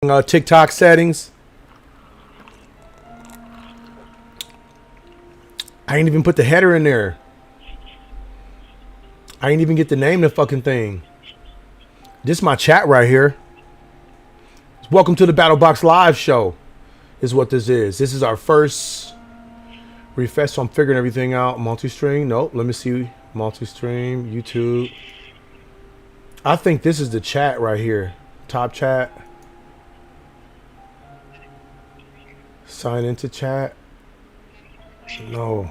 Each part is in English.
TikTok settings. I ain't even put the header in there. I ain't even get to name the fucking thing. This is my chat right here. Welcome to the Battlebox live show is what this is. This is our first refresh, so I'm figuring everything out. Multi-stream. Nope. Let me see. Multi-stream. YouTube. I think this is the chat right here. Top chat. Sign into chat. No.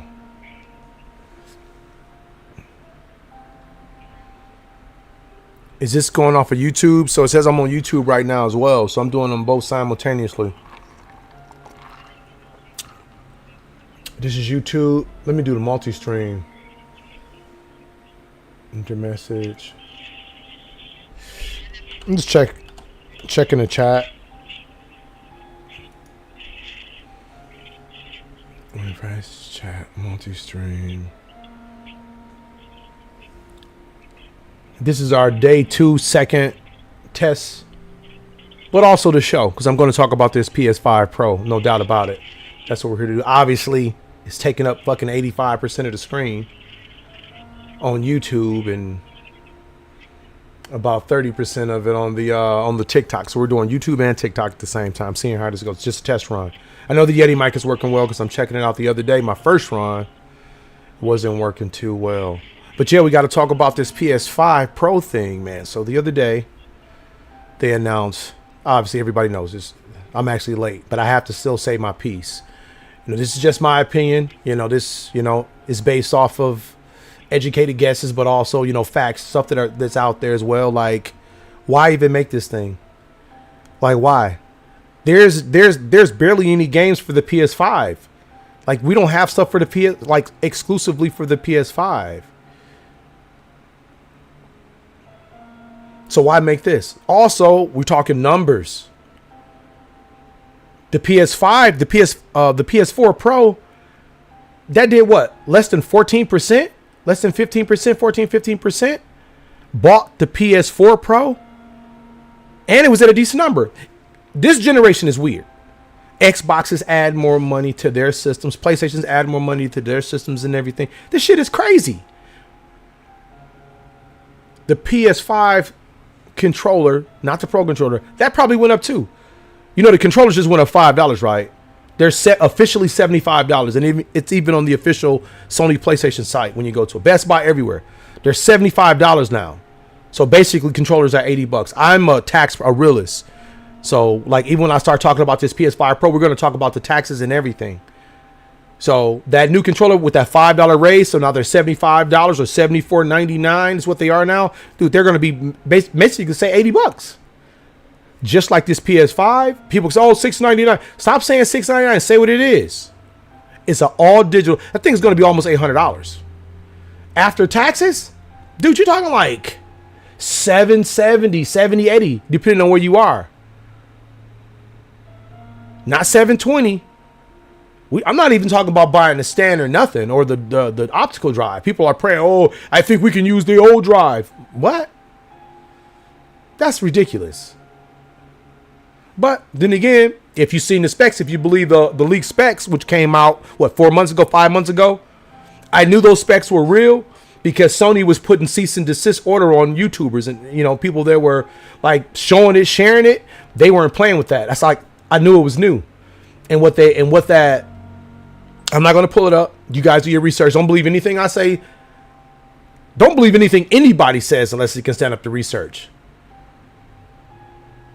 Is this going off of YouTube? So it says I'm on YouTube right now as well. So I'm doing them both simultaneously. This is YouTube. Let me do the multi-stream. Enter message. I'm just checking the chat. Refresh chat, multi-stream. This is our day 2 second test, but also the show, because I'm going to talk about this PS5 Pro, no doubt about it. That's what we're here to do. Obviously, it's taking up fucking 85% of the screen on YouTube and about 30% of it on the TikTok. So we're doing YouTube and TikTok at the same time, seeing how this goes. It's just a test run. I know the Yeti mic is working well because I'm checking it out the other day. My first run wasn't working too well. But yeah, we got to talk about this PS5 Pro thing, man. So the other day, they announced, obviously everybody knows this, I'm actually late, but I have to still say my piece. You know, this is just my opinion. You know, this, is based off of educated guesses, but also, facts, stuff that's out there as well. Like, why even make this thing? Like, why? There's barely any games for the PS5. Like, we don't have stuff for the PS, like exclusively for the PS5. So why make this? Also, we're talking numbers. The PS5, the PS4 Pro, that did what? Less than 14%? Less than 15%, 14, 15% bought the PS4 Pro, and it was at a decent number. This generation is weird. Xboxes add more money to their systems. PlayStations add more money to their systems and everything. This shit is crazy. The PS5 controller, not the Pro controller, that probably went up too. The controllers just went up $5, right? They're set officially $75, and it's even on the official Sony PlayStation site when you go to it. Best Buy everywhere. They're $75 now. So basically, controllers are $80. I'm a realist. So like, even when I start talking about this PS5 Pro, we're going to talk about the taxes and everything. So that new controller with that $5 raise, so now they're $75 or $74.99 is what they are now. Dude, they're going to be basically say $80. Just like this PS5, people say, oh, $699. Stop saying $699. Say what it is. It's an all digital. That thing's going to be almost $800. After taxes, dude, you're talking like $770, $780, depending on where you are. Not $720. I'm not even talking about buying the stand or nothing, or the optical drive. People are praying, oh, I think we can use the old drive. What? That's ridiculous. But then again, if you've seen the specs, if you believe the leaked specs, which came out, 4 months ago, 5 months ago, I knew those specs were real because Sony was putting cease and desist order on YouTubers, and, people that were like showing it, sharing it, they weren't playing with that. That's like, I knew it was new. And what that, I'm not going to pull it up. You guys do your research. Don't believe anything I say. Don't believe anything anybody says unless you can stand up to research.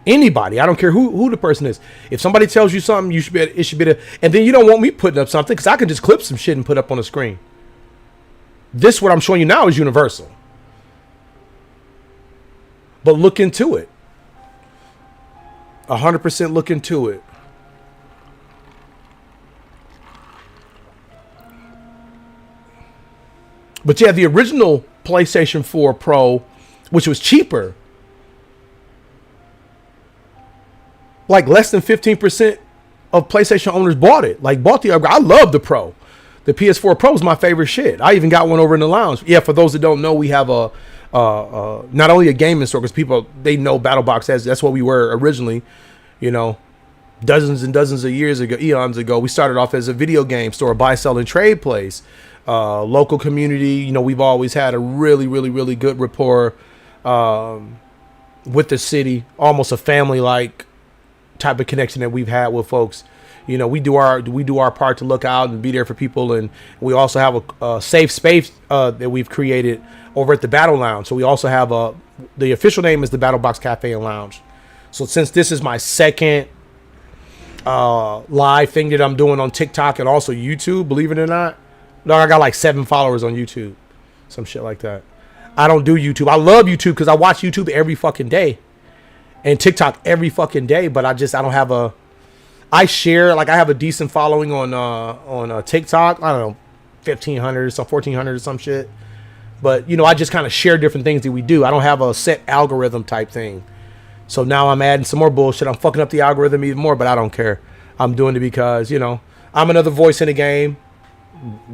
Anybody, I don't care who the person is. If somebody tells you something, it should be and then you don't want me putting up something because I can just clip some shit and put up on the screen. This, what I'm showing you now, is universal. But look into it. 100% look into it. But yeah, the original PlayStation 4 Pro, which was cheaper, like less than 15% of PlayStation owners bought it. Like, bought the upgrade. I love the Pro. The PS4 Pro is my favorite shit. I even got one over in the lounge. Yeah, for those that don't know, we have a not only a gaming store, because people, they know Battlebox as that's what we were originally. You know, dozens and dozens of years ago, eons ago, we started off as a video game store, buy, sell, and trade place. Local community, you know, we've always had a really, really, really good rapport with the city, almost a family-like type of connection that we've had with folks. You know, we do our part to look out and be there for people, and we also have a safe space that we've created over at the Battle Lounge. So we also have the official name is the Battlebox Cafe and Lounge. So since this is my second live thing that I'm doing on TikTok and also YouTube, believe it or not, no, I got like 7 followers on YouTube, some shit like that. I don't do YouTube. I love YouTube because I watch YouTube every fucking day and TikTok every fucking day, but I don't have I share, like I have a decent following on TikTok. I don't know, 1,500 or some 1,400 or some shit. But, you know, I just kind of share different things that we do. I don't have a set algorithm type thing. So now I'm adding some more bullshit. I'm fucking up the algorithm even more, but I don't care. I'm doing it because, you know, I'm another voice in the game.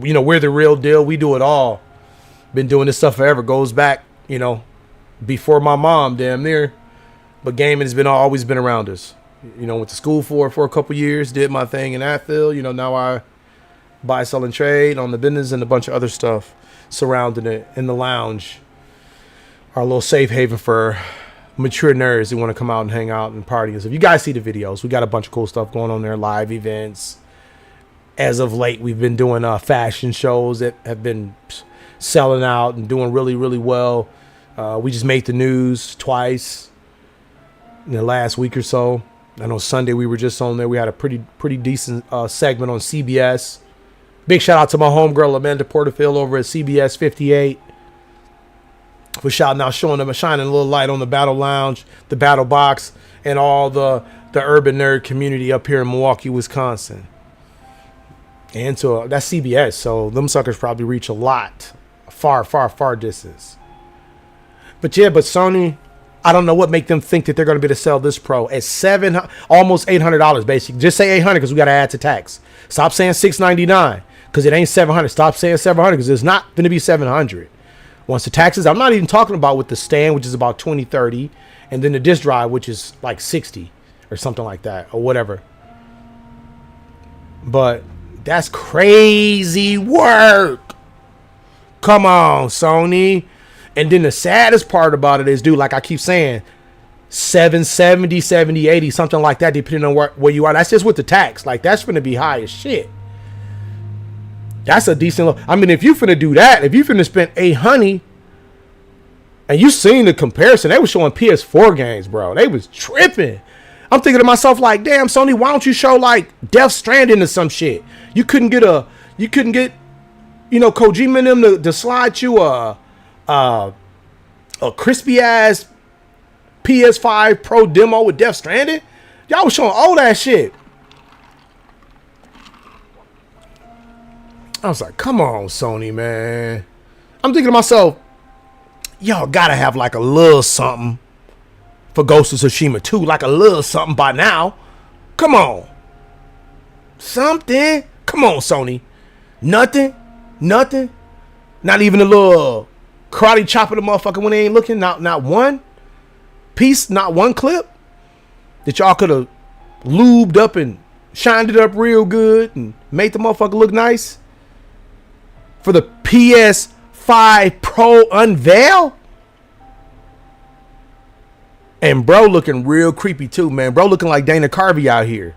You know, we're the real deal. We do it all. Been doing this stuff forever. Goes back, you know, before my mom, damn near. But gaming has always been around us. You know, went to school for a couple years, did my thing in that field. You know, now I buy, sell, and trade on the business and a bunch of other stuff surrounding it in the lounge. Our little safe haven for mature nerds who want to come out and hang out and party. And so if you guys see the videos, we got a bunch of cool stuff going on there, live events. As of late, we've been doing fashion shows that have been selling out and doing really, really well. We just made the news twice in the last week or so. I know Sunday we were just on there. We had a pretty decent segment on CBS. Big shout out to my homegirl Amanda Porterfield over at CBS 58 for shouting out, showing them, shining a little light on the Battle Lounge, the Battle Box, and all the urban nerd community up here in Milwaukee, Wisconsin. And so that's CBS, so them suckers probably reach a lot, far distance. But yeah, but Sony, I don't know what make them think that they're going to be able to sell this Pro at almost $800 basically. Just say $800 because we got to add to tax. Stop saying $699 because it ain't $700. Stop saying $700 because it's not going to be $700. Once the taxes, I'm not even talking about with the stand, which is about $20, $30, and then the disk drive, which is like $60 or something like that or whatever. But that's crazy work. Come on, Sony. And then the saddest part about it is, dude, like I keep saying, 770, 70, 80, something like that, depending on where you are. That's just with the tax. Like, that's going to be high as shit. That's a decent. I mean, if you finna do that, if you finna spend $800, and you seen the comparison, they were showing PS4 games, bro. They was tripping. I'm thinking to myself, like, damn, Sony, why don't you show like Death Stranding or some shit? You couldn't get, you know, Kojima and them to slide you a crispy ass PS5 Pro demo with Death Stranding. Y'all was showing all that shit. I was like, come on, Sony, man. I'm thinking to myself, y'all gotta have like a little something for Ghost of Tsushima 2, like a little something by now. Come on. Something. Come on, Sony. Nothing. Not even a little karate chop of the motherfucker when they ain't looking. Not one piece, not one clip that y'all could have lubed up and shined it up real good and made the motherfucker look nice for the PS5 Pro unveil. And bro looking real creepy too, man. Bro looking like Dana Carvey out here.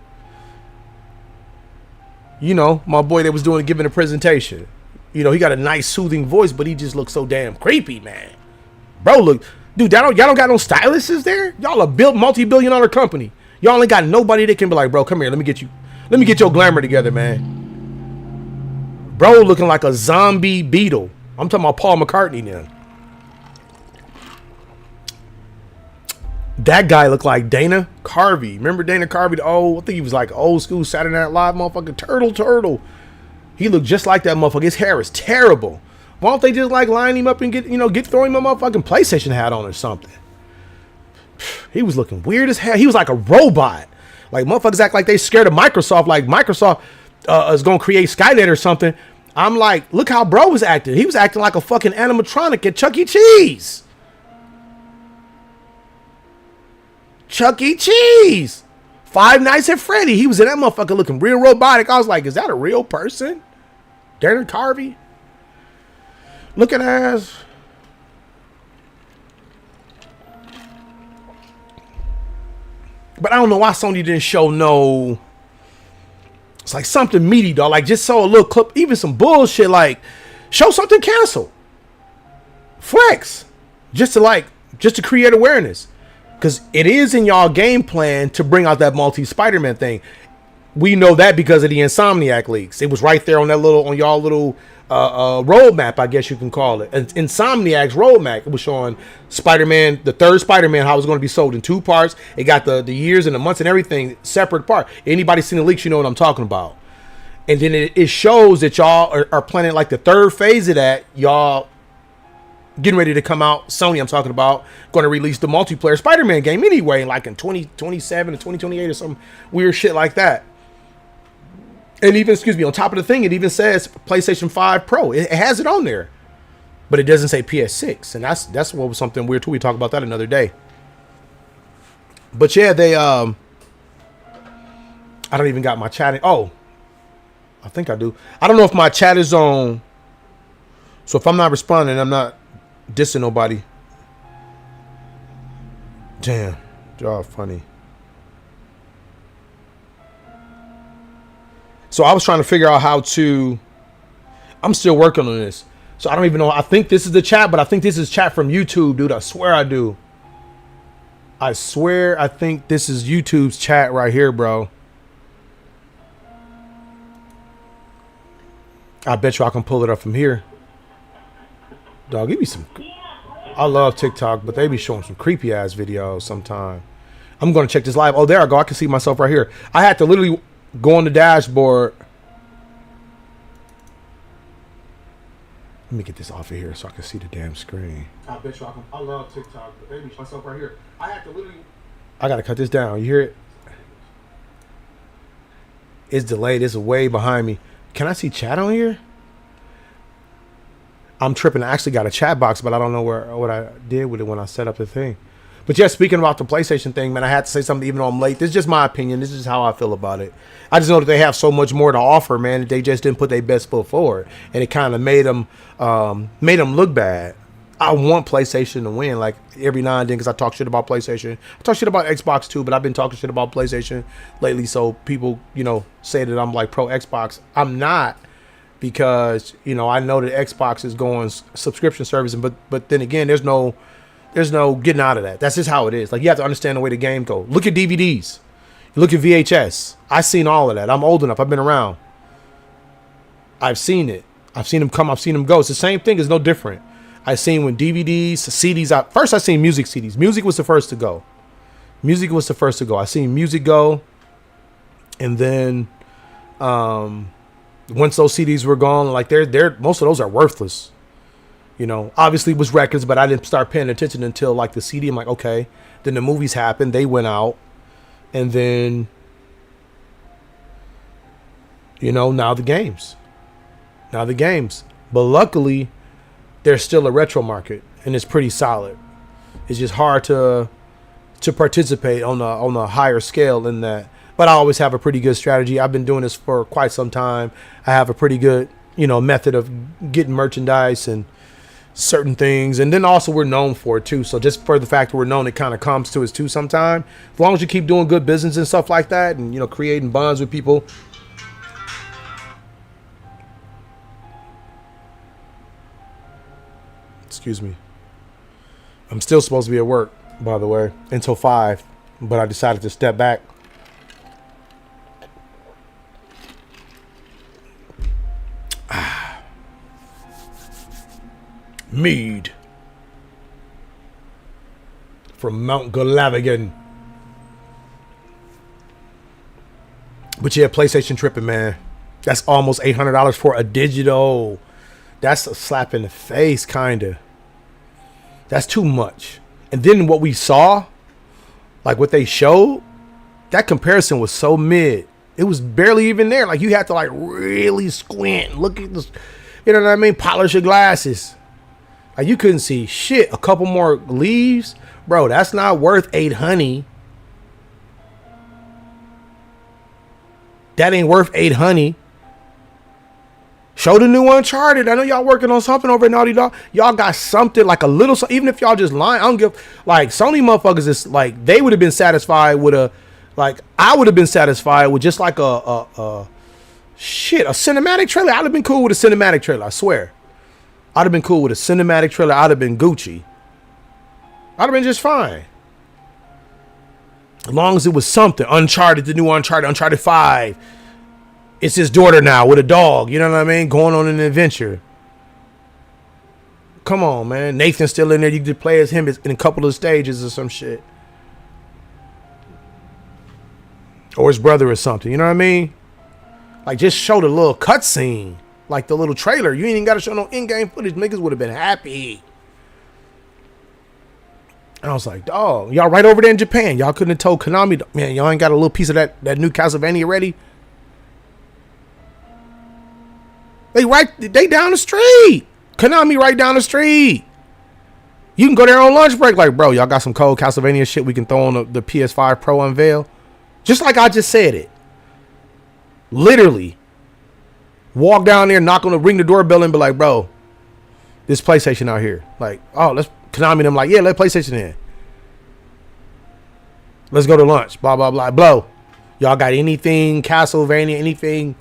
You know, my boy that was giving a presentation. You know, he got a nice soothing voice, but he just looks so damn creepy, man. Bro, look, dude, y'all don't got no stylists there? Y'all a multi-billion-dollar company. Y'all ain't got nobody that can be like, bro, come here, let me get your glamour together, man. Bro looking like a zombie Beatle. I'm talking about Paul McCartney now. That guy looked like Dana Carvey. Remember Dana Carvey? I think he was like old school Saturday Night Live motherfucker. Turtle. He looked just like that motherfucker. His hair is terrible. Why don't they just like line him up and get throwing him a motherfucking PlayStation hat on or something? He was looking weird as hell. He was like a robot. Like motherfuckers act like they scared of Microsoft. Like Microsoft is gonna create Skynet or something. I'm like, look how bro was acting. He was acting like a fucking animatronic at Chuck E. Cheese. Chuck E. Cheese. Five Nights at Freddy. He was in that motherfucker looking real robotic. I was like, is that a real person? Darren Carvey? Looking ass. But I don't know why Sony didn't show no. It's like something meaty, dog. Like just saw a little clip, even some bullshit. Like show something canceled. Flex, just to create awareness, because it is in y'all game plan to bring out that multi Spider-Man thing. We know that because of the Insomniac leaks. It was right there on y'all little roadmap, I guess you can call it. Insomniac's roadmap. It was showing Spider-Man, the third Spider-Man, how it was going to be sold in 2 parts. It got the years and the months and everything separate part. Anybody seen the leaks, you know what I'm talking about. And then it shows that y'all are planning like the 3rd phase of that. Y'all getting ready to come out. Sony, I'm talking about, going to release the multiplayer Spider-Man game anyway, like in 2027 or 2028 or some weird shit like that. And even, on top of the thing, it even says PlayStation 5 Pro. It has it on there, but it doesn't say PS6, and that's what was something weird too. We talk about that another day. But yeah, they I don't even got my chat. Oh, I think I do. I don't know if my chat is on. So if I'm not responding, I'm not dissing nobody. Damn, y'all funny. So I was trying to figure out how to. I'm still working on this, so I don't even know. I think this is the chat, but I think this is chat from YouTube, dude. I swear I do. I swear I think this is YouTube's chat right here, bro. I bet you I can pull it up from here. Dog, give me some. I love TikTok, but they be showing some creepy ass videos sometime. I'm gonna check this live. Oh, there I go. I can see myself right here. I had to literally go on the dashboard. Let me get this off of here so I can see the damn screen. I bet you I can. I love TikTok, but they be myself right here. I had to literally. I gotta cut this down. You hear it? It's delayed. It's way behind me. Can I see chat on here? I'm tripping. I actually got a chat box, but I don't know what I did with it when I set up the thing. But yeah, speaking about the PlayStation thing, man, I had to say something even though I'm late. This is just my opinion. This is how I feel about it. I just know that they have so much more to offer, man, that they just didn't put their best foot forward. And it kind of made them look bad. I want PlayStation to win, like every now and then, because I talk shit about PlayStation. I talk shit about Xbox too, but I've been talking shit about PlayStation lately. So people, say that I'm like pro Xbox. I'm not, because, I know that Xbox is going subscription service. But then again, there's no getting out of that. That's just how it is. Like, you have to understand the way the game goes. Look at DVDs. Look at VHS. I've seen all of that. I'm old enough. I've been around. I've seen it. I've seen them come. I've seen them go. It's the same thing. It's no different. I've seen when DVDs, CDs. First, I seen music CDs. Music was the first to go. I seen music go. And then once those CDs were gone, like they're most of those are worthless. Obviously it was records, but I didn't start paying attention until like the CD. I'm like, okay. Then the movies happened. They went out. And then, now the games. But luckily, there's still a retro market, and it's pretty solid. It's just hard to participate on a higher scale in that. But I always have a pretty good strategy. I've been doing this for quite some time. I have a pretty good, method of getting merchandise and certain things. And then also we're known for it too. So just for the fact that we're known, it kind of comes to us too sometime. As long as you keep doing good business and stuff like that, and, creating bonds with people. Excuse me. I'm still supposed to be at work, by the way, until 5, but I decided to step back. Mead from Mount Galavigan. But yeah, PlayStation tripping, man. That's almost $800 for a digital. That's a slap in the face, kinda. That's too much. And then what we saw, like what they showed, that comparison was so mid. It was barely even there. Like, you had to like really squint, look at this, you know what I mean? Polish your glasses. Like, you couldn't see shit. A couple more leaves, bro. That's not worth $800. That ain't worth 800. Show the new Uncharted. I know y'all working on something over at Naughty Dog. Y'all got something like a little, even if y'all just lying. I don't give, like, Sony motherfuckers is like, they would have been satisfied with I would have been satisfied with just like a cinematic trailer. I'd have been cool with a cinematic trailer, I swear. I'd have been cool with a cinematic trailer. I'd have been Gucci. I'd have been just fine. As long as it was something. Uncharted, the new Uncharted, Uncharted 5. It's his daughter now with a dog. You know what I mean? Going on an adventure. Come on, man. Nathan's still in there. You could play as him in a couple of stages or some shit. Or his brother or something. You know what I mean? Like, just show the little cutscene. Like the little trailer. You ain't even got to show no in-game footage. Niggas would have been happy. And I was like, dog, y'all right over there in Japan. Y'all couldn't have told Konami, man, y'all ain't got a little piece of that new Castlevania ready? They down the street. Konami right down the street. You can go there on lunch break. Like, bro, y'all got some cold Castlevania shit we can throw on the PS5 Pro unveil? Just like I just said it. Literally. Walk down there, ring the doorbell and be like, bro, this PlayStation out here. Like, oh, let's Konami them like, yeah, let PlayStation in. Let's go to lunch. Blah, blah, blah. Blow. Y'all got anything Castlevania, anything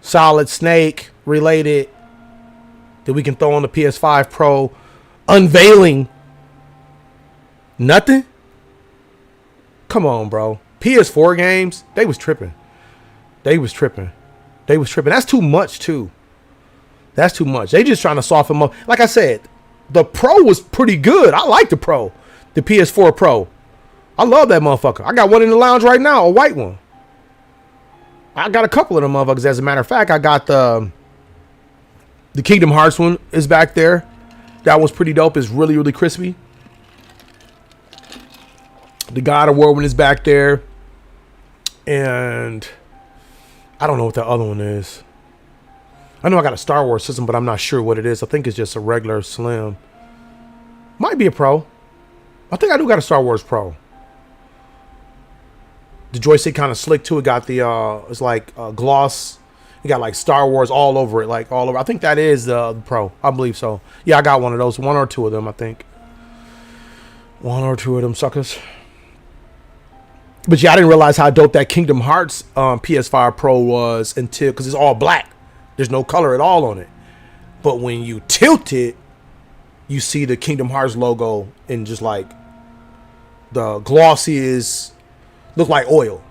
Solid Snake related that we can throw on the PS5 Pro unveiling? Nothing? Come on, bro. PS4 games, they was tripping. That's too much, too. That's too much. They just trying to soften them up. Like I said, the Pro was pretty good. I like the Pro. The PS4 Pro. I love that motherfucker. I got one in the lounge right now, a white one. I got a couple of them motherfuckers. As a matter of fact, I got the Kingdom Hearts one is back there. That one's pretty dope. It's really, really crispy. The God of War one is back there. And I don't know what the other one is. I know I got a Star Wars system, but I'm not sure what it is. I think it's just a regular Slim. Might be a Pro. I think I do got a Star Wars Pro. The joystick kind of slick too. It got the it's like gloss. You got like Star Wars all over it, like all over. I think that is the Pro. I believe so. Yeah, I got one of those. One or two of them, I think. One or two of them suckers. But yeah, I didn't realize how dope that Kingdom Hearts PS5 Pro was until, because it's all black. There's no color at all on it. But when you tilt it, you see the Kingdom Hearts logo and just like the glossy is look like oil.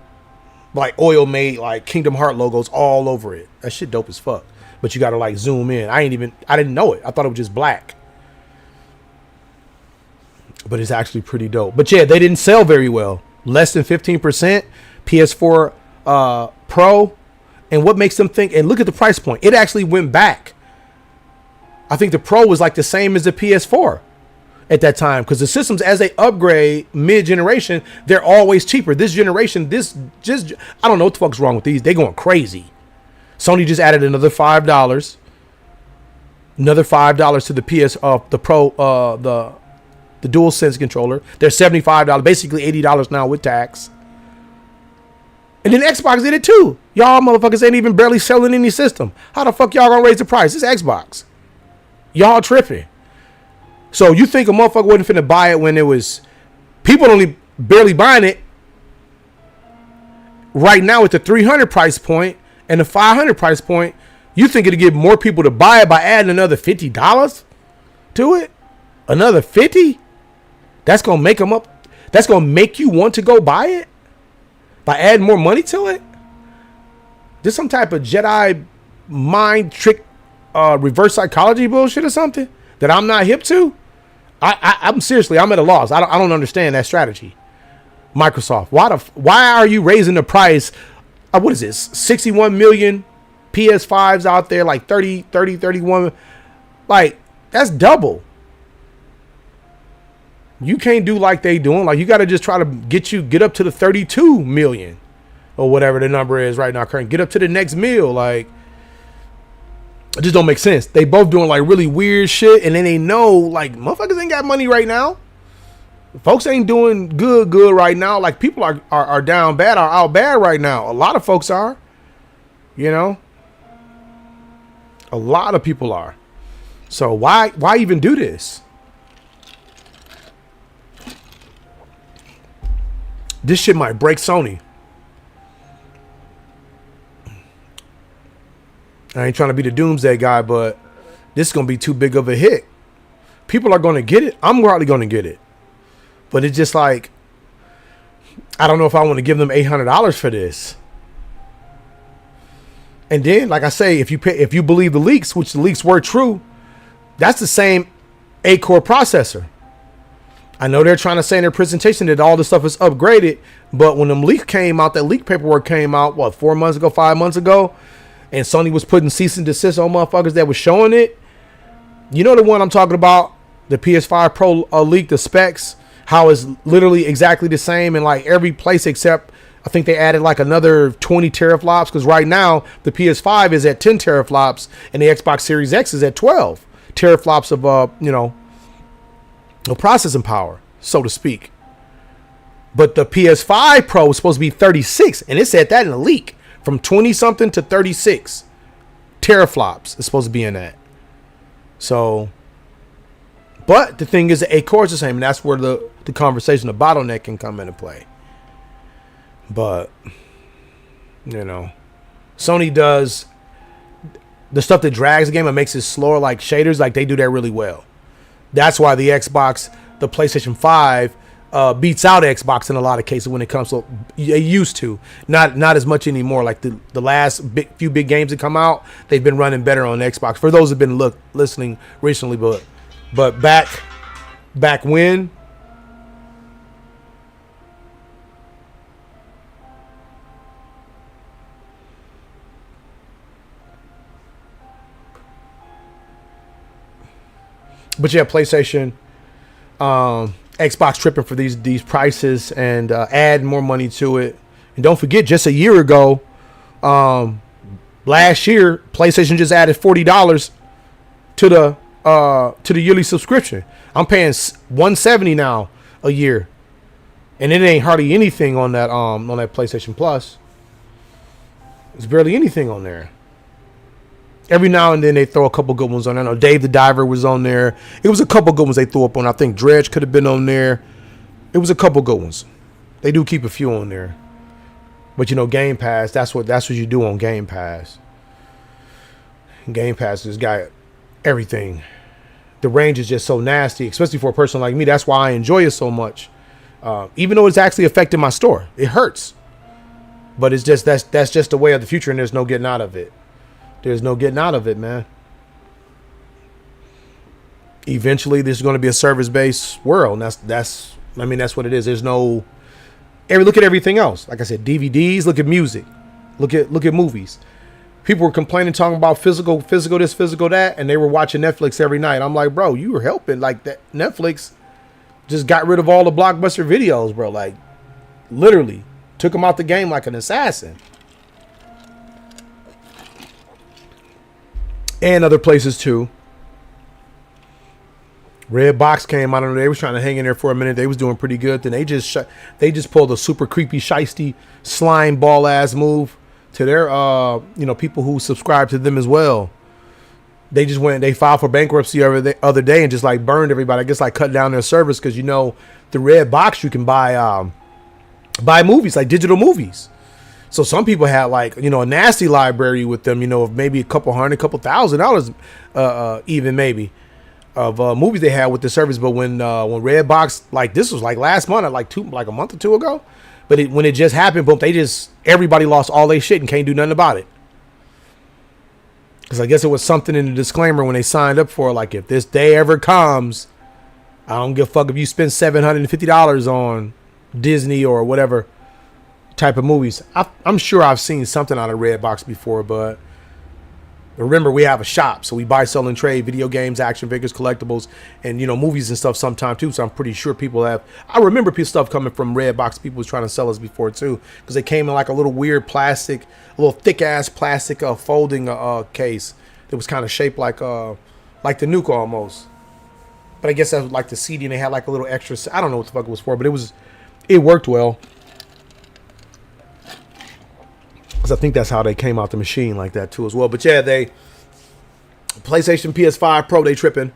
Like oil made like Kingdom Heart logos all over it. That shit dope as fuck. But you gotta like zoom in. I didn't know it. I thought it was just black. But it's actually pretty dope. But yeah, they didn't sell very well. Less than 15% PS4 Pro. And what makes them think, and look at the price point. It actually went back. I think the Pro was like the same as the PS4 at that time, because the systems, as they upgrade mid-generation, they're always cheaper. This generation, I don't know what the fuck's wrong with these. They going crazy. Sony just added another $5. Another $5 to the the Pro, the DualSense controller. They're $75, basically $80 now with tax. And then Xbox did it too. Y'all motherfuckers ain't even barely selling any system. How the fuck y'all gonna raise the price? It's Xbox. Y'all tripping. So you think a motherfucker wasn't finna buy it when it was people only barely buying it right now at the 300 price point and the 500 price point? You think it'll get more people to buy it by adding another $50 to it? Another 50? That's gonna make them up. That's gonna make you want to go buy it by adding more money to it? This some type of Jedi mind trick, reverse psychology bullshit or something that I'm not hip to? I'm seriously, I'm at a loss. I don't understand that strategy. Microsoft, why are you raising the price? What is this? 61 million PS5s out there, like 31. Like, that's double. You can't do like they doing. Like, you got to just try to get up to the 32 million or whatever the number is right now. Current, get up to the next mill. Like, it just don't make sense. They both doing like really weird shit, and then they know like motherfuckers ain't got money right now. Folks ain't doing good right now. Like, people are down bad, are out bad right now. A lot of folks are. You know, a lot of people are. So why even do this? This shit might break Sony. I ain't trying to be the doomsday guy, but this is going to be too big of a hit. People are going to get it. I'm probably going to get it. But it's just like, I don't know if I want to give them $800 for this. And then, like I say, if you believe the leaks, which the leaks were true, that's the same 8-core processor. I know they're trying to say in their presentation that all this stuff is upgraded, but when them leaks came out, that leak paperwork came out, 4 months ago, 5 months ago, and Sony was putting cease and desist on motherfuckers that was showing it. You know the one I'm talking about? The PS5 Pro leak, the specs, how it's literally exactly the same in like every place except I think they added like another 20 teraflops, because right now the PS5 is at 10 teraflops and the Xbox Series X is at 12 teraflops of processing power, so to speak. But the PS5 Pro is supposed to be 36, and it said that in a leak, from 20 something to 36 teraflops is supposed to be in that. So, but the thing is, the 8 cores are the same, and that's where the conversation, the bottleneck can come into play. But, Sony does the stuff that drags the game and makes it slower, like shaders, like they do that really well. That's why the PlayStation 5 beats out Xbox in a lot of cases when it comes to, it used to, not as much anymore. Like the last few big games that come out, they've been running better on Xbox. For those who've been listening recently, but back when. But yeah, PlayStation, Xbox tripping for these prices and add more money to it. And don't forget, just a year ago, last year, PlayStation just added $40 to the yearly subscription. I'm paying $170 now a year, and it ain't hardly anything on that PlayStation Plus. There's barely anything on there. Every now and then they throw a couple good ones on. I know Dave the Diver was on there. It was a couple good ones they threw up on. I think Dredge could have been on there. It was a couple good ones. They do keep a few on there. But Game Pass, that's what you do on Game Pass. Game Pass has got everything. The range is just so nasty, especially for a person like me. That's why I enjoy it so much. Even though it's actually affecting my store. It hurts. But it's just that's just the way of the future, and there's no getting out of it. There's no getting out of it, man. Eventually, this is going to be a service-based world. And that's what it is. There's no. Look at everything else. Like I said, DVDs. Look at music. Look at movies. People were complaining, talking about physical this, physical that, and they were watching Netflix every night. I'm like, bro, you were helping. Like that Netflix just got rid of all the blockbuster videos, bro. Like, literally took them out the game like an assassin. And other places too. Redbox came out. They was trying to hang in there for a minute. They was doing pretty good. Then they just pulled a super creepy, shiesty, slime ball ass move to their people who subscribe to them as well. They just they filed for bankruptcy the other day and just like burned everybody. I guess like cut down their service because the Redbox you can buy movies, like digital movies. So some people had like, a nasty library with them, of maybe a couple $1,000, even maybe, of movies they had with the service. But when Redbox, like this was like last month, like a month or two ago, but when it just happened, boom, everybody lost all their shit and can't do nothing about it. Because I guess it was something in the disclaimer when they signed up for, like, if this day ever comes, I don't give a fuck if you spend $750 on Disney or whatever type of movies. I'm sure I've seen something out of Redbox before, but remember, we have a shop, so we buy, sell, and trade video games, action figures, collectibles, and movies and stuff sometime too. So I'm pretty sure people have. I remember stuff coming from Redbox. People was trying to sell us before too, because they came in like a little weird plastic, a little thick ass plastic folding case that was kind of shaped like the Nuke almost. But I guess that was like the CD, and they had like a little extra. I don't know what the fuck it was for, but it worked well. Because I think that's how they came out the machine like that too as well. But yeah, they PlayStation PS5 Pro, they tripping.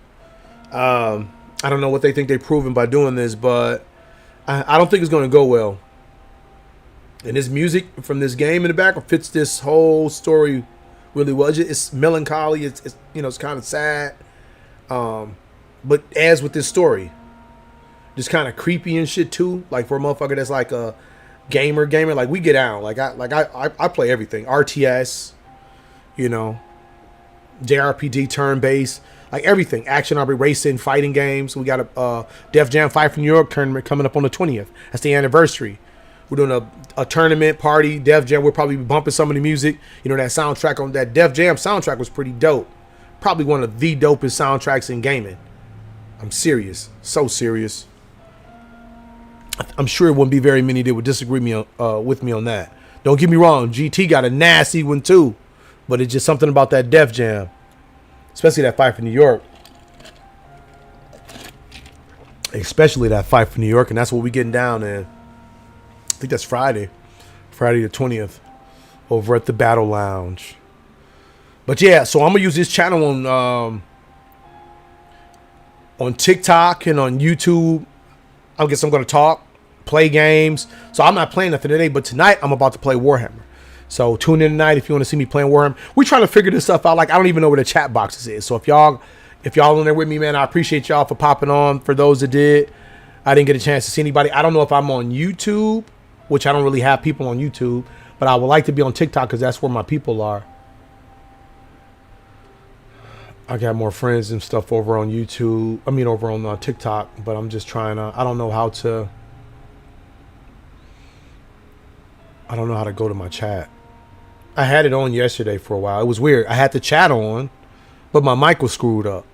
I don't know what they think they're proving by doing this, but I don't think it's going to go well. And this music from this game in the back fits this whole story really well. It's melancholy. It's it's kind of sad. But as with this story, just kind of creepy and shit too. Like for a motherfucker that's like a gamer, like we get out. I play everything. RTS, JRPG, turn based, like everything. Action RP, racing, fighting games. We got a Def Jam Fight from New York tournament coming up on the 20th. That's the anniversary. We're doing a tournament party. Def Jam. We'll probably be bumping some of the music. That soundtrack on that Def Jam soundtrack was pretty dope. Probably one of the dopest soundtracks in gaming. I'm serious. So serious. I'm sure it wouldn't be very many that would disagree with me on that. Don't get me wrong. GT got a nasty one too. But it's just something about that Def Jam. Especially that Fight for New York. Especially that Fight for New York. And that's what we getting down in. I think that's Friday. Friday the 20th. Over at the Battle Lounge. But yeah, so I'm going to use this channel on TikTok and on YouTube. I guess I'm going to talk, play games. So I'm not playing nothing today, but tonight I'm about to play Warhammer. So tune in tonight if you want to see me playing Warhammer. We're trying to figure this stuff out. Like, I don't even know where the chat boxes is. So if y'all in there with me, man, I appreciate y'all for popping on. For those that did, I didn't get a chance to see anybody. I don't know if I'm on YouTube, which I don't really have people on YouTube, but I would like to be on TikTok because that's where my people are. I got more friends and stuff over on YouTube. I mean, over on TikTok, but I'm just trying to, I don't know how to go to my chat. I had it on yesterday for a while. It was weird. I had the chat on, but my mic was screwed up.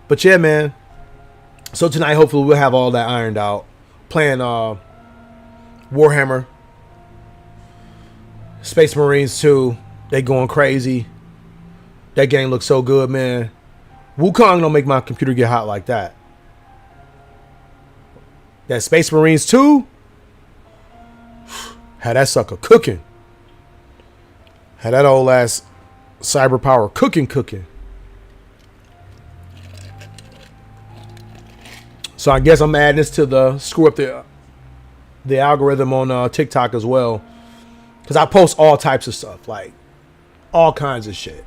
But yeah, man. So tonight, hopefully we'll have all that ironed out. Playing Warhammer. Space Marines 2. They going crazy. That game looks so good, man. Wukong don't make my computer get hot like that. That Space Marines 2. Had that sucker cooking. Had that old ass cyber power cooking. So I guess I'm adding this to the screw up the algorithm on TikTok as well. Because I post all types of stuff. Like all kinds of shit.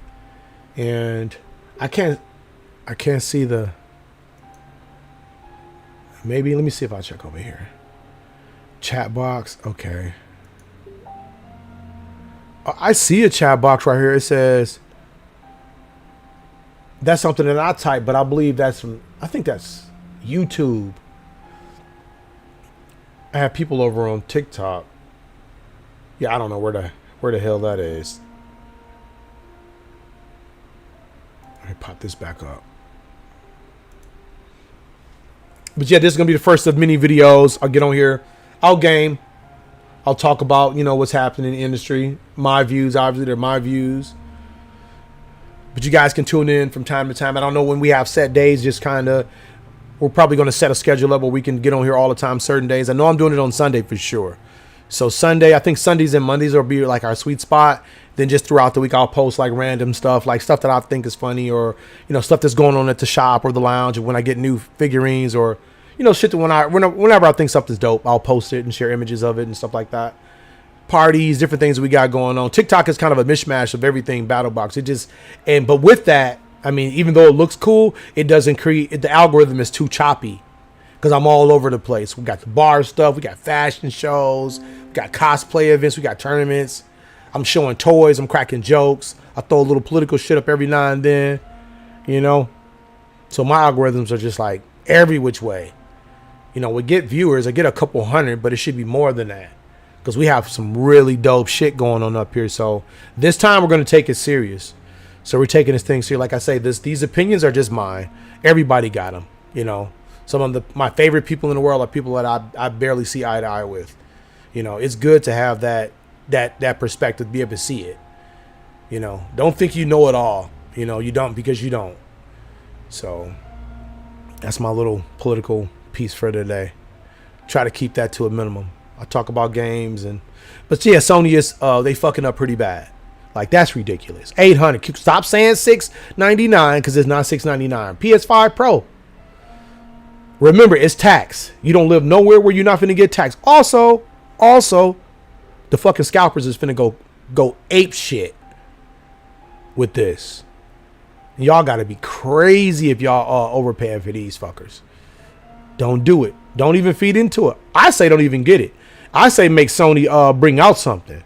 And I can't see the... Maybe, let me see if I check over here. Chat box, okay. I see a chat box right here. It says... That's something that I type, but I believe that's from... I think that's YouTube. I have people over on TikTok. Yeah, I don't know where the hell that is. Let me pop this back up. But yeah, this is going to be the first of many videos. I'll get on here. I'll game. I'll talk about, what's happening in the industry. My views, obviously, they're my views. But you guys can tune in from time to time. I don't know when we have set days, just kind of... We're probably going to set a schedule up where we can get on here all the time, certain days. I know I'm doing it on Sunday for sure. So Sunday, I think Sundays and Mondays will be like our sweet spot. Then just throughout the week, I'll post like random stuff, like stuff that I think is funny or, stuff that's going on at the shop or the lounge. Or when I get new figurines or, shit that whenever I think something's dope, I'll post it and share images of it and stuff like that. Parties, different things we got going on. TikTok is kind of a mishmash of everything Battlebox. But with that, I mean, even though it looks cool, it doesn't create, the algorithm is too choppy. Because I'm all over the place. We got the bar stuff. We got fashion shows. We got cosplay events. We got tournaments. I'm showing toys. I'm cracking jokes. I throw a little political shit up every now and then. So my algorithms are just like every which way. We get viewers. I get a couple hundred, but it should be more than that. Because we have some really dope shit going on up here. So this time we're going to take it serious. So we're taking this thing serious. Like I say, these opinions are just mine. Everybody got them, Some of my favorite people in the world are people that I barely see eye to eye with. It's good to have that perspective, be able to see it. Don't think you know it all. You don't, because you don't. So that's my little political piece for today. Try to keep that to a minimum. I talk about games but yeah, Sony is they fucking up pretty bad. Like that's ridiculous. $800. Stop saying $699 because it's not $699. PS5 Pro. Remember, it's tax. You don't live nowhere where you're not finna get taxed. Also, the fucking scalpers is finna go ape shit with this. Y'all gotta be crazy if y'all overpaying for these fuckers. Don't do it. Don't even feed into it. I say don't even get it. I say make Sony bring out something.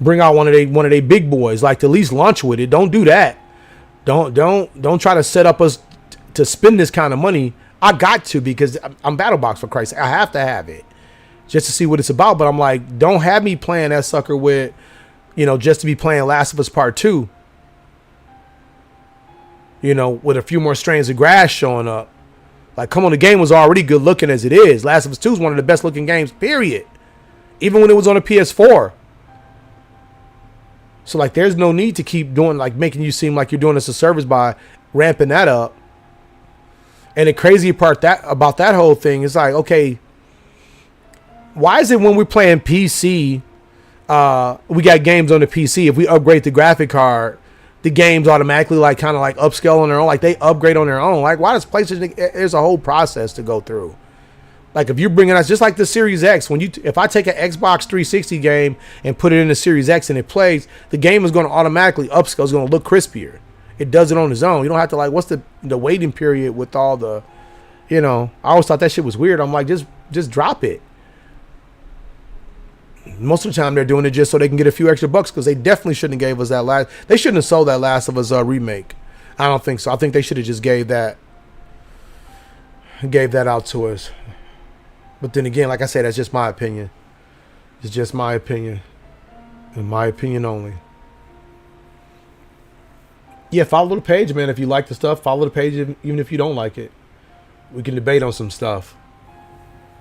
Bring out one of they big boys, like to at least launch with it. Don't do that. Don't try to set up us to spend this kind of money. I got to because I'm Battlebox, for Christ's sake. I have to have it just to see what it's about. But I'm like, don't have me playing that sucker with, just to be playing Last of Us Part 2. With a few more strains of grass showing up. Like, come on, the game was already good looking as it is. Last of Us 2 is one of the best looking games, period. Even when it was on a PS4. So, like, there's no need to keep doing, like, making you seem like you're doing us a service by ramping that up. And the crazy part about that whole thing is like, okay, why is it when we're playing PC, we got games on the PC, if we upgrade the graphic card, the games automatically kind of upscale on their own, like they upgrade on their own? Like, why does PlayStation? There's a whole process to go through. Like, if you're bringing us just like the Series X, if I take an Xbox 360 game and put it in the Series X and it plays, the game is going to automatically upscale. It's going to look crispier. It does it on its own. You don't have to what's the waiting period with all the, I always thought that shit was weird. I'm like, just drop it. Most of the time they're doing it just so they can get a few extra bucks, because they definitely shouldn't have gave us that they shouldn't have sold that Last of Us remake. I don't think so. I think they should have just gave that out to us. But then again, like I said, that's just my opinion. It's just my opinion. And my opinion only. Yeah, follow the page, man. If you like the stuff, follow the page even if you don't like it. We can debate on some stuff.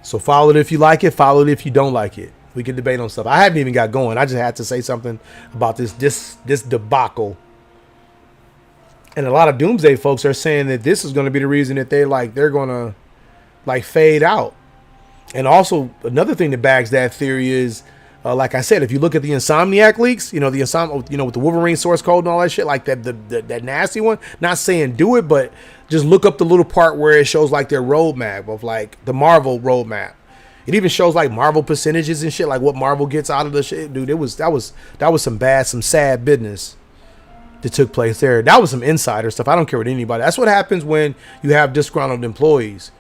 So follow it if you like it. Follow it if you don't like it. We can debate on stuff. I haven't even got going. I just had to say something about this debacle. And a lot of doomsday folks are saying that this is going to be the reason that they're going to fade out. And also another thing that bags that theory is, like I said, if you look at the Insomniac leaks, the with the Wolverine source code and all that shit, like that nasty one. Not saying do it, but just look up the little part where it shows their roadmap of the Marvel roadmap. It even shows Marvel percentages and shit, like what Marvel gets out of the shit. Dude, that was some sad business that took place there. That was some insider stuff. I don't care what anybody. That's what happens when you have disgruntled employees.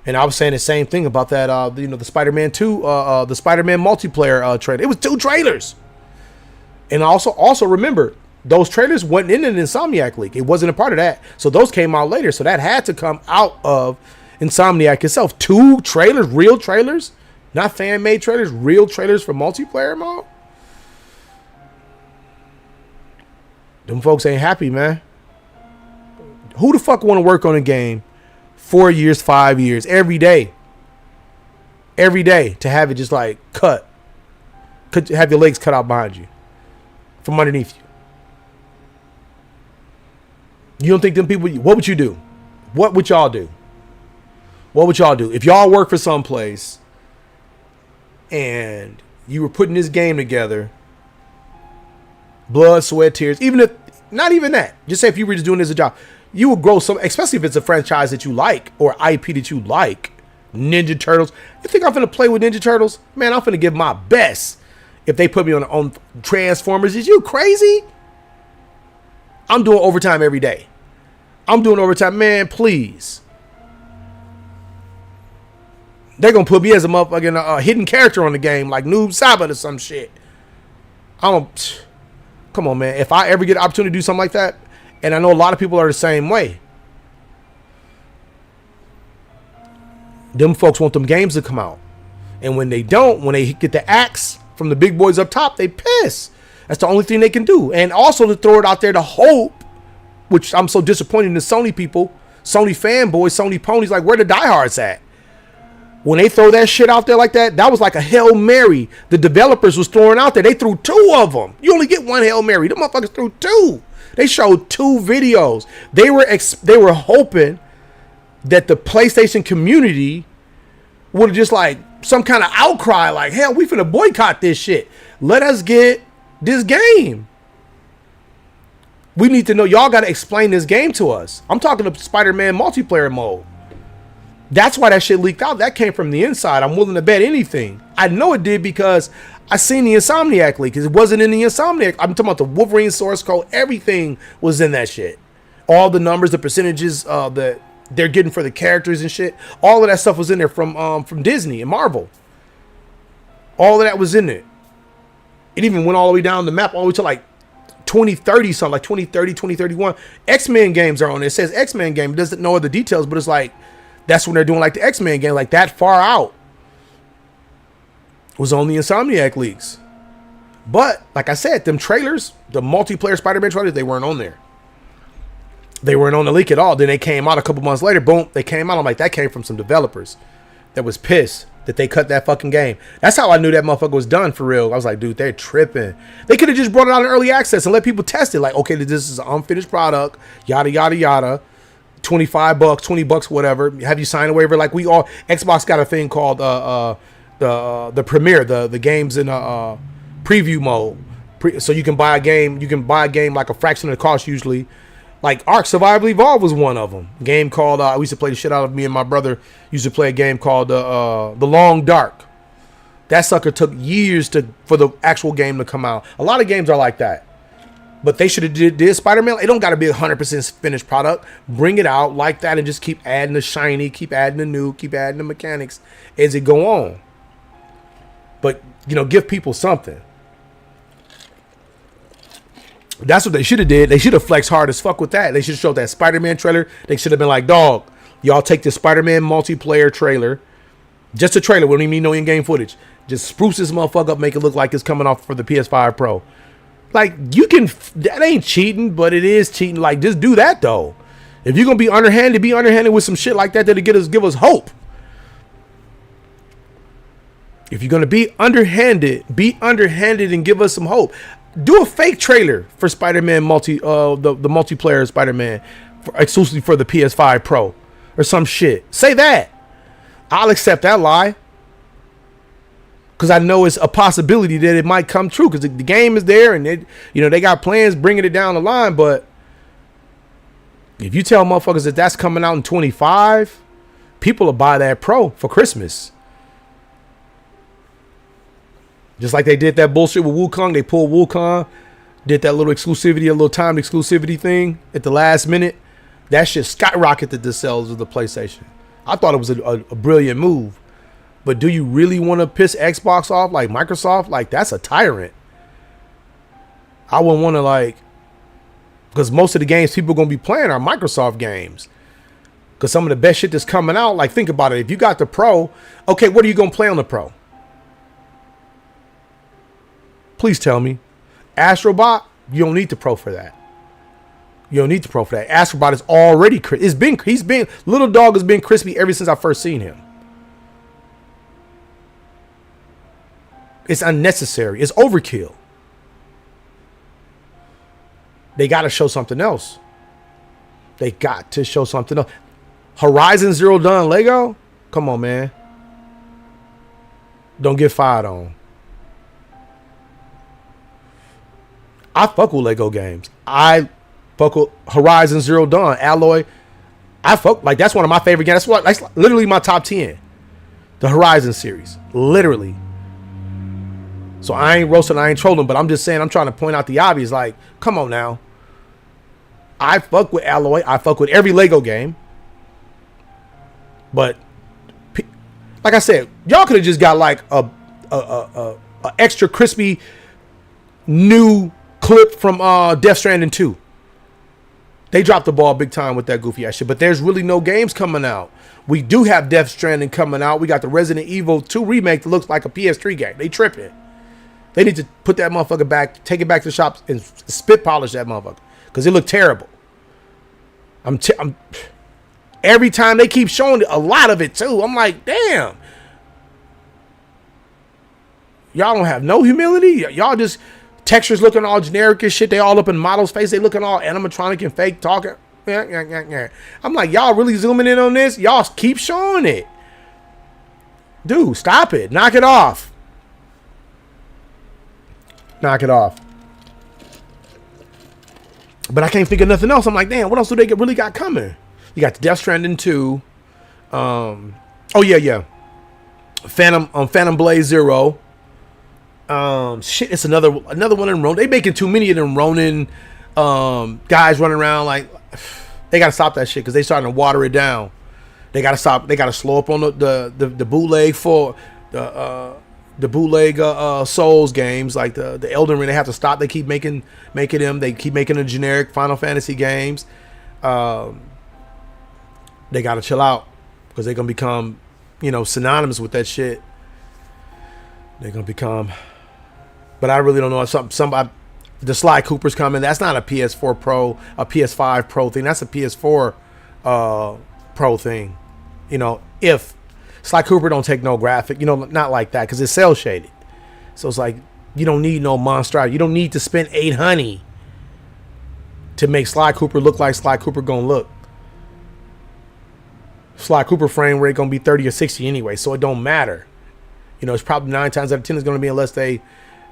And I was saying the same thing about that, the Spider-Man 2, the Spider-Man multiplayer trailer. It was 2 trailers. And also remember, those trailers went in an Insomniac leak. It wasn't a part of that. So those came out later. So that had to come out of Insomniac itself. 2 trailers, real trailers, not fan-made trailers, real trailers for multiplayer mode. Them folks ain't happy, man. Who the fuck want to work on a game 4 years, 5 years, every day to have it just cut, have your legs cut out behind you from underneath you? You don't think them people, what would you do? What would y'all do? What would y'all do if y'all work for some place and you were putting this game together, blood, sweat, tears, even if not even that, just say if you were just doing this as a job, you would grow some, especially if it's a franchise that you like or IP that you like. Ninja Turtles. You think I'm finna play with Ninja Turtles? Man, I'm finna give my best if they put me on Transformers. Is you crazy? I'm doing overtime every day. I'm doing overtime. Man, please. They're gonna put me as a motherfucking hidden character on the game, like Noob Sabat or some shit. Come on, man. If I ever get an opportunity to do something like that, and I know a lot of people are the same way, them folks want them games to come out. And when they don't, when they get the axe from the big boys up top, they piss. That's the only thing they can do. And also to throw it out there to hope, which I'm so disappointed in the Sony people, Sony fanboys, Sony ponies, where the diehards at? When they throw that shit out there like that, that was like a Hail Mary. The developers was throwing out there. They threw 2 of them. You only get 1 Hail Mary. Them motherfuckers threw 2. They showed 2 videos. They were hoping that the PlayStation community would have just some kind of outcry like, hell, we finna boycott this shit. Let us get this game. We need to know. Y'all got to explain this game to us. I'm talking to Spider-Man multiplayer mode. That's why that shit leaked out. That came from the inside. I'm willing to bet anything. I know it did because I seen the Insomniac leak. Because it wasn't in the Insomniac. I'm talking about the Wolverine source code. Everything was in that shit. All the numbers, the percentages that they're getting for the characters and shit. All of that stuff was in there from Disney and Marvel. All of that was in there. It even went all the way down the map, all the way to like 2030 something, like 2030, 2031. X-Men games are on there. It says X-Men game. It doesn't know the details, but it's like, that's when they're doing like the X-Men game, like that far out. It was on the Insomniac leaks. But, like I said, them trailers, the multiplayer Spider-Man trailers, they weren't on there. They weren't on the leak at all. Then they came out a couple months later. Boom, they came out. I'm like, that came from some developers that was pissed that they cut that fucking game. That's how I knew that motherfucker was done for real. I was like, dude, they're tripping. They could have just brought it out in early access and let people test it. Like, okay, this is an unfinished product, yada, yada, yada. $25, $20, whatever. Have you signed a waiver? Like we all, Xbox got a thing called the premiere, the games in preview mode. So you can buy a game. You can buy a game like a fraction of the cost usually. Like Ark Survival Evolved was one of them. Game called we used to play the shit out of. Me and my brother used to play a game called The Long Dark. That sucker took years for the actual game to come out. A lot of games are like that. But they should have did Spider-Man. It don't got to be a 100% finished product. Bring it out like that and just keep adding the shiny, keep adding the new, keep adding the mechanics as it go on. But, give people something. That's what they should have did. They should have flexed hard as fuck with that. They should have showed that Spider-Man trailer. They should have been like, dog, y'all take the Spider-Man multiplayer trailer. Just a trailer. We don't even need no in-game footage. Just spruce this motherfucker up, make it look like it's coming off for the PS5 Pro. Like, that ain't cheating, but it is cheating. Like, just do that, though. If you're going to be underhanded with some shit like that, that'll give us hope. If you're going to be underhanded and give us some hope. Do a fake trailer for Spider-Man the multiplayer Spider-Man exclusively for the PS5 Pro or some shit. Say that. I'll accept that lie. Because I know it's a possibility that it might come true. Because the game is there and they got plans bringing it down the line. But if you tell motherfuckers that that's coming out in 25, people will buy that Pro for Christmas. Just like they did that bullshit with Wukong. They pulled Wukong, did that little exclusivity, a little timed exclusivity thing at the last minute. That shit skyrocketed the sales of the PlayStation. I thought it was a brilliant move. But do you really want to piss Xbox off like Microsoft? Like, that's a tyrant. I wouldn't want to because most of the games people are going to be playing are Microsoft games. Because some of the best shit that's coming out, like, think about it. If you got the Pro, okay, what are you going to play on the Pro? Please tell me. Astrobot, you don't need the Pro for that. You don't need the Pro for that. Astrobot is already Little Dog has been crispy ever since I first seen him. It's unnecessary. It's overkill. They got to show something else. They got to show something else. Horizon Zero Dawn Lego? Come on, man. Don't get fired on. I fuck with Lego games. I fuck with Horizon Zero Dawn, Alloy. That's one of my favorite games. That's literally my top 10. The Horizon series. Literally. So I ain't roasting, I ain't trolling, but I'm just saying, I'm trying to point out the obvious. Like, come on now. I fuck with Alloy. I fuck with every Lego game. But, like I said, y'all could have just got like a extra crispy new clip from Death Stranding 2. They dropped the ball big time with that goofy ass shit. But there's really no games coming out. We do have Death Stranding coming out. We got the Resident Evil 2 remake that looks like a PS3 game. They tripping. They need to put that motherfucker back, take it back to the shops and spit polish that motherfucker. Because it looked terrible. Every time they keep showing a lot of it too. I'm like, damn. Y'all don't have no humility. Y'all just textures looking all generic and shit. They all up in models' face. They looking all animatronic and fake talking. I'm like, y'all really zooming in on this? Y'all keep showing it. Dude, stop it. Knock it off. Knock it off. But I can't think of nothing else. I'm like, damn, what else do they really got coming? You got the Death Stranding 2. Oh yeah. Phantom Blade Zero. Shit, it's another one in Ronin. They making too many of them Ronin guys running around like they gotta stop that shit because they starting to water it down. They gotta stop. They gotta slow up on the bootleg for the bootleg Souls games like the Elden Ring. They have to stop. They keep making them. They keep making the generic Final Fantasy games. They gotta chill out because they're gonna become, synonymous with that shit. They're gonna become. But I really don't know if somebody. The Sly Cooper's coming. That's not a PS4 Pro, a PS5 Pro thing. That's a PS4 Pro thing. If Sly Cooper don't take no graphic, not like that because it's cell shaded. So it's like you don't need no monster. You don't need to spend $800 to make Sly Cooper look like Sly Cooper gonna look. Sly Cooper frame rate gonna be 30 or 60 anyway, so it don't matter. It's probably 9 times out of 10 is gonna be unless they,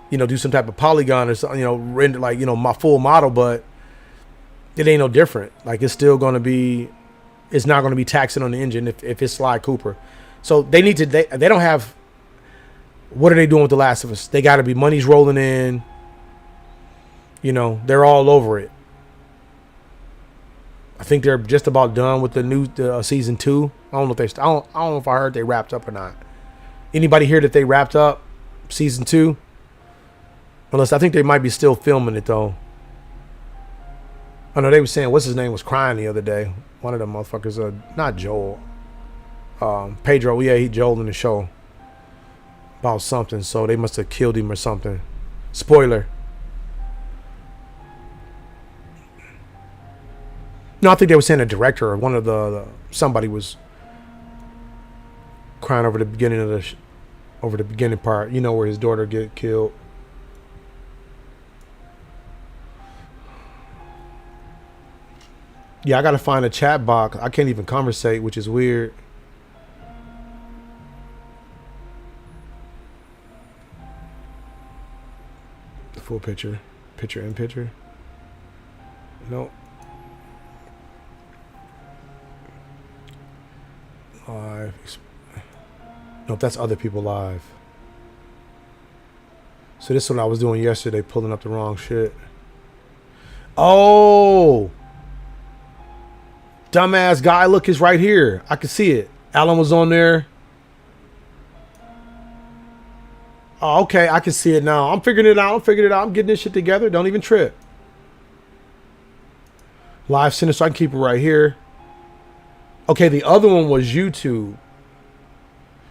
do some type of polygon or something, render like, my full model, but it ain't no different. Like it's still gonna be, it's not gonna be taxing on the engine if it's Sly Cooper. So they need to, they don't have, what are they doing with The Last of Us? They gotta be, money's rolling in, they're all over it. I think they're just about done with the new season 2. I don't know if I don't know if I heard they wrapped up or not. Anybody hear that they wrapped up season 2? Unless I think they might be still filming it though. I know they were saying what's his name was crying the other day. One of them motherfuckers, not Joel, Pedro. Yeah, he Joel in the show about something. So they must have killed him or something. Spoiler. No, I think they were saying the director or one of the somebody was crying over the beginning of over the beginning part. Where his daughter get killed. Yeah, I gotta find a chat box. I can't even conversate, which is weird. Full picture in picture. Nope. Live. Nope, that's other people live. So this one I was doing yesterday, pulling up the wrong shit. Oh, dumbass guy! Look, it's right here. I can see it. Alan was on there. Oh, okay, I can see it now. I'm figuring it out. I'm getting this shit together. Don't even trip. Live center, so I can keep it right here. Okay, the other one was YouTube.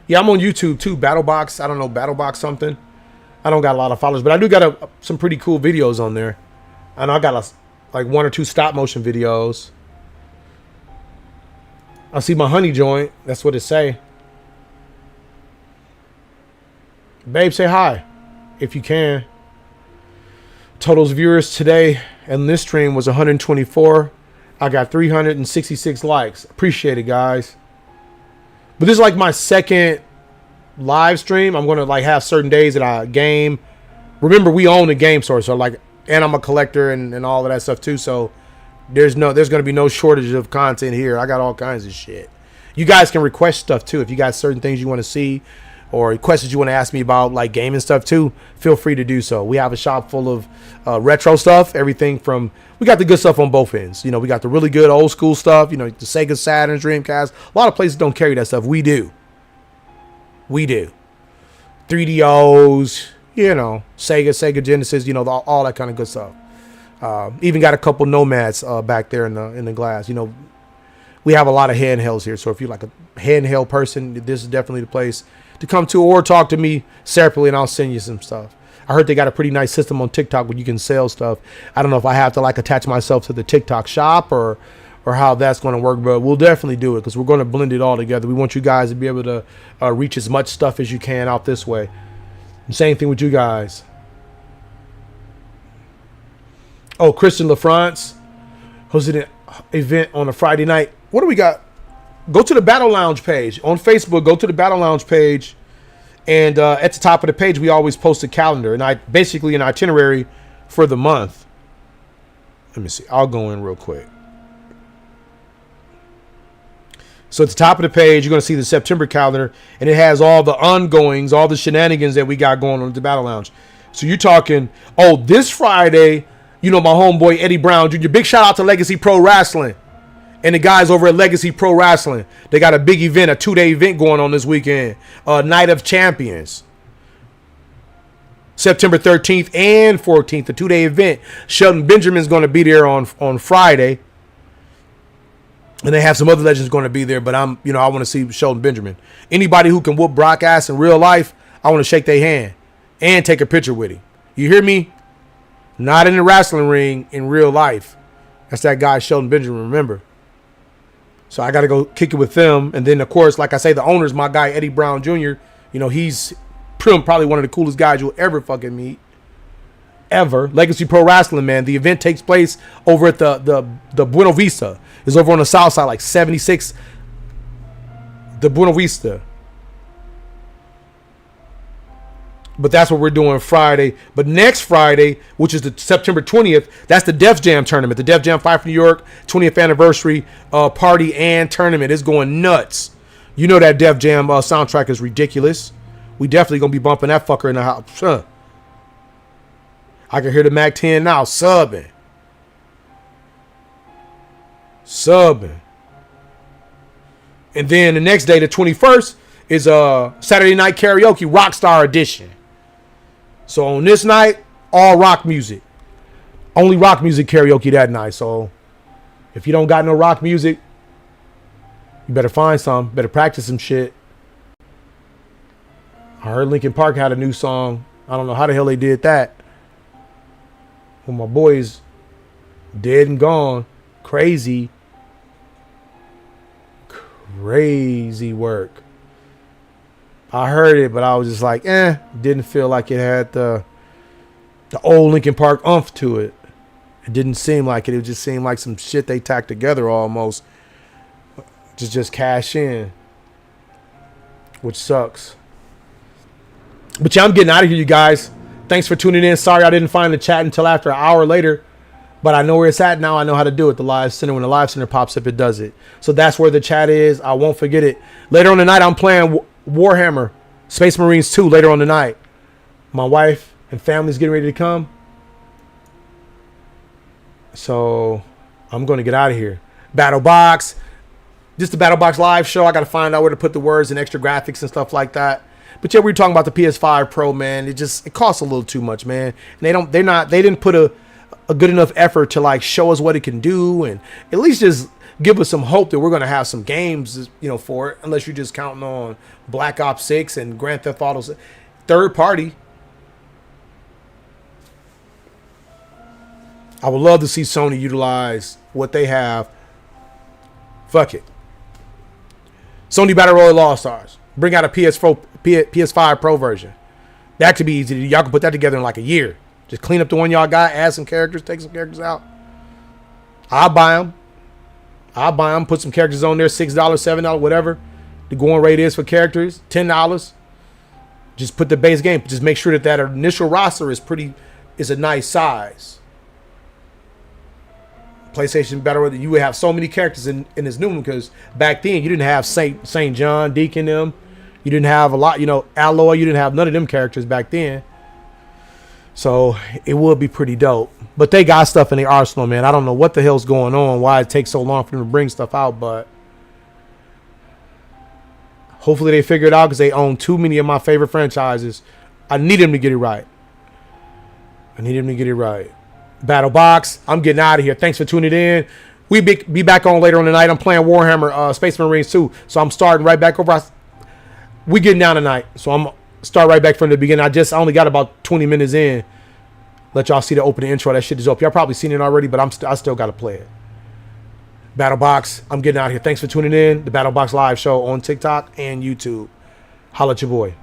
Yeah, I'm on YouTube too. Battlebox. I don't know, Battlebox something. I don't got a lot of followers, but I do got some pretty cool videos on there. I know I got like 1 or 2 stop motion videos. I see my honey joint. That's what it say. Babe, say hi if you can. Total viewers today and this stream was 124. I got 366 likes. Appreciate it, guys. But this is like my second live stream. I'm gonna have certain days that I game. Remember, we own the game store, so and I'm a collector and all of that stuff too. So there's gonna be no shortage of content here. I got all kinds of shit. You guys can request stuff too if you got certain things you want to see or questions you want to ask me about, like gaming stuff too. Feel free to do so. We have a shop full of retro stuff. Everything from, we got the good stuff on both ends. We got the really good old school stuff. The Sega Saturn, Dreamcast. A lot of places don't carry that stuff. We do. 3DOs. Sega Genesis. All that kind of good stuff. Even got a couple Nomads back there in the glass. We have a lot of handhelds here. So if you're like a handheld person, this is definitely the place to come to, or talk to me separately and I'll send you some stuff. I heard they got a pretty nice system on TikTok where you can sell stuff. I don't know if I have to attach myself to the TikTok shop or how that's going to work, but we'll definitely do it because we're going to blend it all together. We want you guys to be able to reach as much stuff as you can out this way. And same thing with you guys. Oh, Christian LaFrance hosted an event on a Friday night. What do we got? go to the Battle Lounge page on Facebook. Go to the Battle Lounge page, and at the top of the page, we always post a calendar and basically an itinerary for the month. Let me see. I'll go in real quick. So at the top of the page, you're going to see the September calendar, and it has all the ongoings, all the shenanigans that we got going on at the Battle Lounge. So you're talking, this Friday, my homeboy Eddie Brown Jr. Big shout out to Legacy Pro Wrestling and the guys over at Legacy Pro Wrestling. They got a big event, a 2-day event going on this weekend, Night of Champions. September 13th and 14th, a 2-day event. Shelton Benjamin's going to be there on Friday. And they have some other legends going to be there, but I want to see Shelton Benjamin. Anybody who can whoop Brock ass in real life, I want to shake their hand and take a picture with him. You hear me? Not in the wrestling ring, in real life. That's that guy, Shelton Benjamin, remember. So I got to go kick it with them. And then, of course, like I say, the owner's my guy, Eddie Brown Jr. He's probably one of the coolest guys you'll ever fucking meet. Ever. Legacy Pro Wrestling, man. The event takes place over at the Buena Vista. It's over on the south side, like 76. The Buena Vista. But that's what we're doing Friday. But next Friday, which is the September 20th, that's the Def Jam tournament. The Def Jam Fight for New York 20th anniversary party and tournament. It's going nuts. You know that Def Jam soundtrack is ridiculous. We definitely going to be bumping that fucker in the house. I can hear the Mac 10 now subbing. And then the next day, the 21st, is Saturday Night Karaoke Rockstar Edition. So on this night, all rock music. Only rock music karaoke that night. So if you don't got no rock music, you better find some. Better practice some shit. I heard Linkin Park had a new song. I don't know how the hell they did that. Well, my boys dead and gone. Crazy work. I heard it, but I was just like, didn't feel like it had the old Linkin Park oomph to it. It didn't seem like it. It just seemed like some shit they tacked together almost. Just cash in. Which sucks. But yeah, I'm getting out of here, you guys. Thanks for tuning in. Sorry I didn't find the chat until after an hour later. But I know where it's at now. I know how to do it. The live center. When the live center pops up, it does it. So that's where the chat is. I won't forget it. Later on tonight, I'm playing Warhammer Space Marines 2 later on tonight. My wife and family's getting ready to come. So I'm going to get out of here. Battlebox. Just the Battlebox live show. I got to find out where to put the words and extra graphics and stuff like that. But yeah, we were talking about the PS5 Pro, man. It costs a little too much, man. And they didn't put a good enough effort to like show us what it can do and at least just give us some hope that we're going to have some games, for it, unless you're just counting on Black Ops 6 and Grand Theft Auto 6. Third party. I would love to see Sony utilize what they have. Fuck it. Sony Battle Royale All-Stars. Bring out a PS5 Pro version. That could be easy. Y'all can put that together in like a year. Just clean up the one y'all got, add some characters, take some characters out. I'll buy them. Put some characters on there, $6, $7, whatever the going rate is for characters, $10. Just put the base game. Just make sure that initial roster is a nice size. PlayStation Battle, you would have so many characters in this new one because back then you didn't have Saint John, Deacon, them. You didn't have a lot, Alloy. You didn't have none of them characters back then. So it would be pretty dope. But they got stuff in the arsenal, man. I don't know what the hell's going on, why it takes so long for them to bring stuff out, but hopefully they figure it out because they own too many of my favorite franchises. I need them to get it right. Battlebox, I'm getting out of here. Thanks for tuning in. We be back on later on tonight. I'm playing Warhammer Space Marines 2, so I'm starting right back over. We getting down tonight, so I'm start right back from the beginning. I only got about 20 minutes in. Let y'all see the opening intro. That shit is up. Y'all probably seen it already, but I still got to play it. Battlebox, I'm getting out of here. Thanks for tuning in. The Battlebox live show on TikTok and YouTube. Holla at your boy.